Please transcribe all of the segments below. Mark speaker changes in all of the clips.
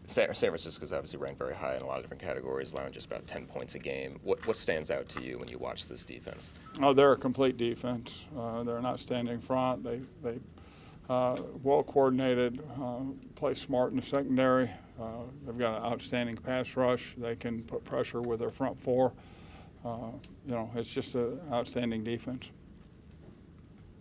Speaker 1: San Francisco's obviously ranked very high in a lot of different categories, allowing just about 10 points a game. What stands out to you when you watch this defense?
Speaker 2: Oh, they're a complete defense. They're an outstanding front. They well coordinated, play smart in the secondary. They've got an outstanding pass rush. They can put pressure with their front four. It's just an outstanding defense.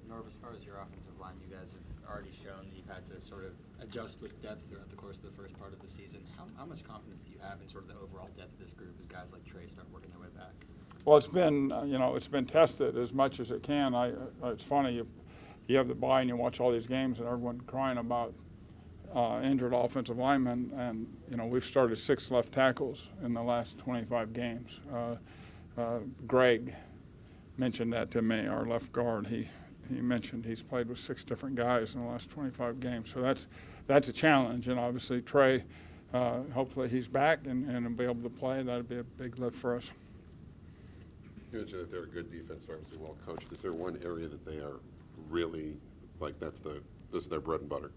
Speaker 3: Norv, as far as your offensive line, you guys have already shown that you've had to sort of adjust with depth throughout the course of the first part of the season. How much confidence do you have in sort of the overall depth of this group as guys like Trey start working their way back?
Speaker 2: Well, it's been it's been tested as much as it can. It's funny you have the bye and you watch all these games and everyone crying about injured offensive linemen, and we've started 6 left tackles in the last 25 games. Greg mentioned that to me, our left guard. He mentioned he's played with 6 different guys in the last 25 games. So that's a challenge, and obviously Trey, hopefully he's back and will be able to play. That'd be a big lift for us.
Speaker 4: You mentioned that they're a good defense, obviously well coached. Is there one area that they are really like this is their bread and butter?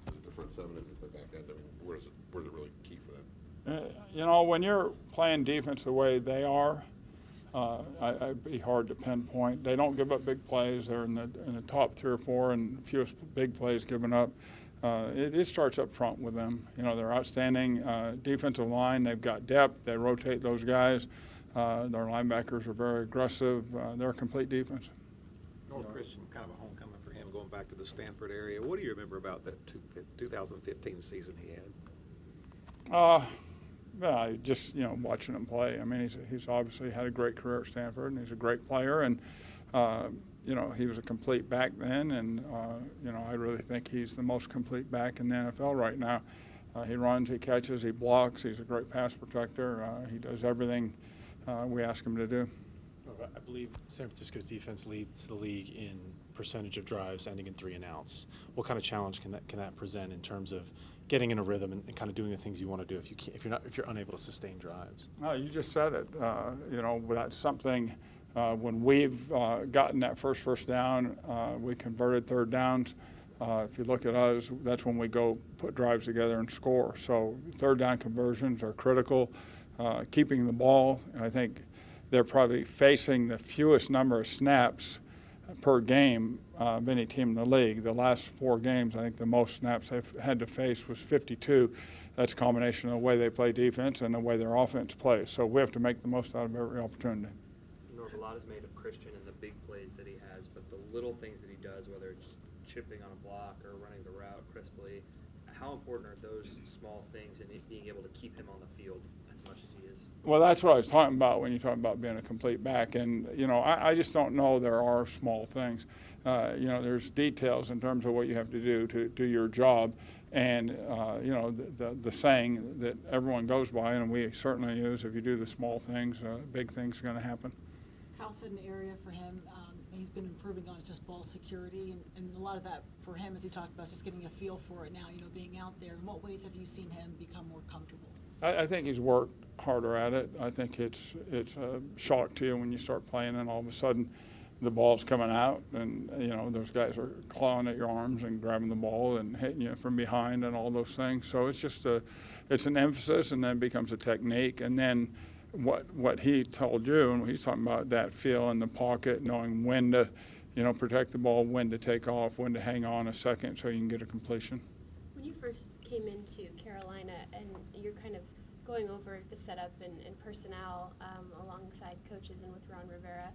Speaker 4: Is it the front seven? Is it the back end? I mean, where's it really key for them?
Speaker 2: When you're playing defense the way they are, it'd be hard to pinpoint. They don't give up big plays. They're in the top 3 or 4, and fewest big plays given up. It starts up front with them. They're outstanding defensive line. They've got depth. They rotate those guys. Their linebackers are very aggressive. They're a complete defense.
Speaker 5: Christian, kind of a homecoming for him, going back to the Stanford area. What do you remember about that 2015 season he had?
Speaker 2: Well, just watching him play. I mean, he's obviously had a great career at Stanford, and he's a great player. And he was a complete back then, and I really think he's the most complete back in the NFL right now. He runs, he catches, he blocks. He's a great pass protector. He does everything we ask him to do.
Speaker 6: I believe San Francisco's defense leads the league in percentage of drives ending in 3 and outs. What kind of challenge can that present in terms of getting in a rhythm and kind of doing the things you want to do if you're unable to sustain drives?
Speaker 2: No, you just said it. That's something. When we've gotten that first down, we converted 3rd downs. If you look at us, that's when we go put drives together and score. So 3rd down conversions are critical. Keeping the ball, I think they're probably facing the fewest number of snaps per game of any team in the league. The last 4 games, I think the most snaps they've had to face was 52. That's a combination of the way they play defense and the way their offense plays. So we have to make the most out of every opportunity.
Speaker 7: A lot is made of Christian and the big plays that he has, but the little things that he does, whether it's chipping on a block or running the route crisply, how important are those small things and being able to keep him on the field as much as he is?
Speaker 2: Well, that's what I was talking about when you talk about being a complete back. And, I just don't know there are small things. There's details in terms of what you have to do to do your job. And, the saying that everyone goes by, and we certainly use, if you do the small things, big things are going to happen.
Speaker 8: How's an area for him? He's been improving on just ball security, and a lot of that for him, as he talked about, is just getting a feel for it now, being out there. In what ways have you seen him become more comfortable?
Speaker 2: I think he's worked harder at it. I think it's a shock to you when you start playing and all of a sudden the ball's coming out and, those guys are clawing at your arms and grabbing the ball and hitting you from behind and all those things. So it's just it's an emphasis, and then becomes a technique. And then what he told you, and he's talking about that feel in the pocket, knowing when to, protect the ball, when to take off, when to hang on a second so you can get a completion.
Speaker 9: When you first came into Carolina and you're kind of going over the setup and personnel alongside coaches and with Ron Rivera,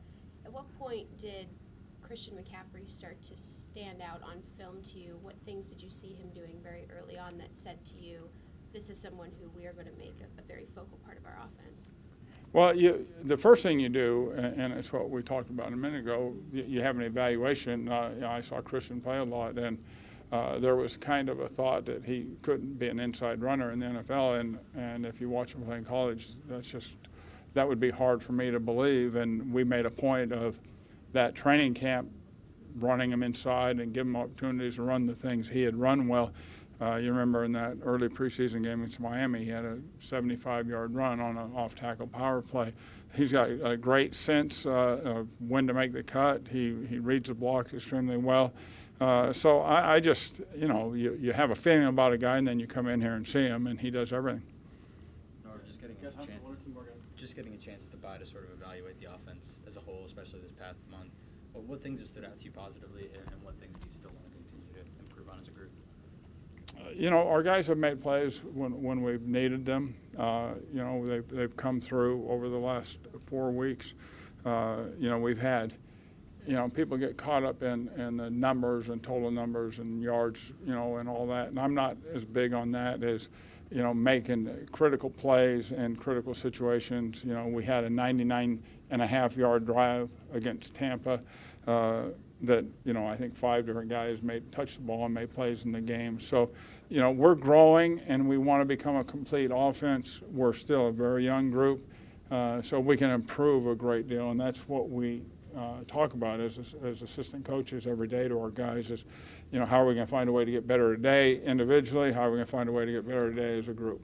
Speaker 9: at what point did Christian McCaffrey start to stand out on film to you? What things did you see him doing very early on that said to you, this is someone who we are going to make a very focal part of our offense?
Speaker 2: Well, the first thing you do, and it's what we talked about a minute ago, you have an evaluation. I saw Christian play a lot, and there was kind of a thought that he couldn't be an inside runner in the NFL, and if you watch him play in college, that would be hard for me to believe. And we made a point of that training camp, running him inside and giving him opportunities to run the things he had run well. You remember in that early preseason game against Miami, he had a 75-yard run on an off-tackle power play. He's got a great sense of when to make the cut. He reads the blocks extremely well. So I just, you have a feeling about a guy, and then you come in here and see him, and he does everything.
Speaker 3: Nor just getting a chance at the bye to sort of evaluate the offense as a whole, especially this past month. But what things have stood out to you positively, and what things do you still want to continue to improve on as a group?
Speaker 2: Our guys have made plays when we've needed them. They've come through over the last 4 weeks. We've had, people get caught up in the numbers and total numbers and yards, and all that. And I'm not as big on that as, making critical plays in critical situations. We had a 99.5-yard drive against Tampa that, I think 5 different guys touched the ball and made plays in the game. So, we're growing and we want to become a complete offense. We're still a very young group, so we can improve a great deal. And that's what we talk about as assistant coaches every day to our guys is, how are we going to find a way to get better today individually? How are we going to find a way to get better today as a group?